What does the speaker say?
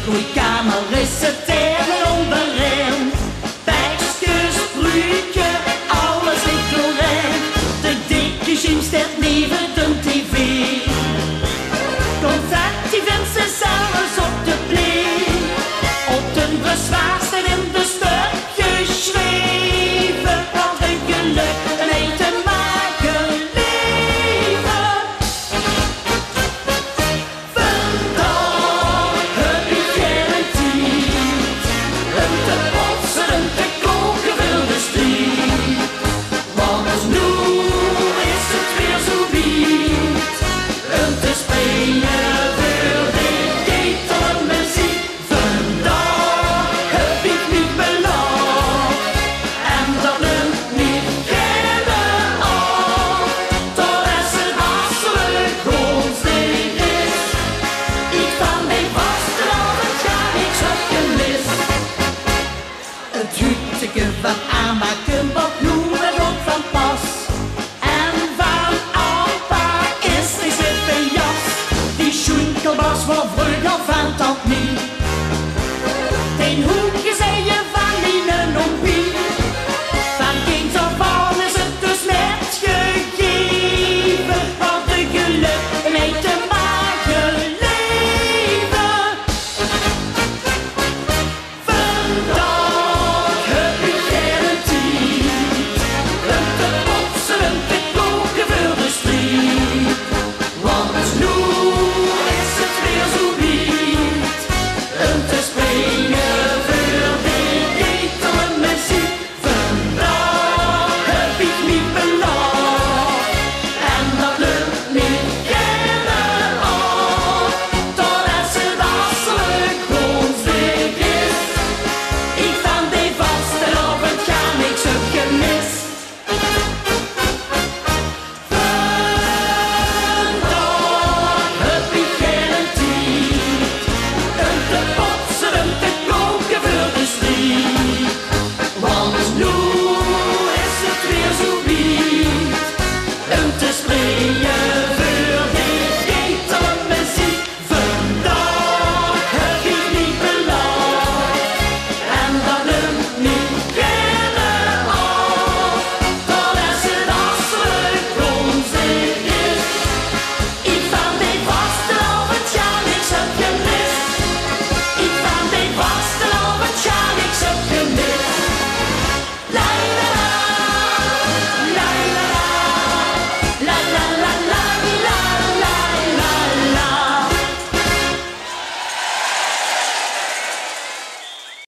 Groeikamer reciteren onberemd. Bekjes, brugge, alles ligt doorheen. De dikke gym staat neven de tv. Contact die vindt ze zelfs op de plek. Op de bezwaarste in de stukjes zweven. Wat een geluk en eten maken leven. Vandaag heb ik garantied. En te botsen en te koken wil de strijd. Want nu is het weer zo wiet. En te springen wil de ketel muziek. Vandaag heb ik niet beloofd. En dat neemt niet kennen af. Tot als het hartelijk godsdienst is. Ik van mijn vaste het ga ik zo gemis. Het hutteke van aanmaken.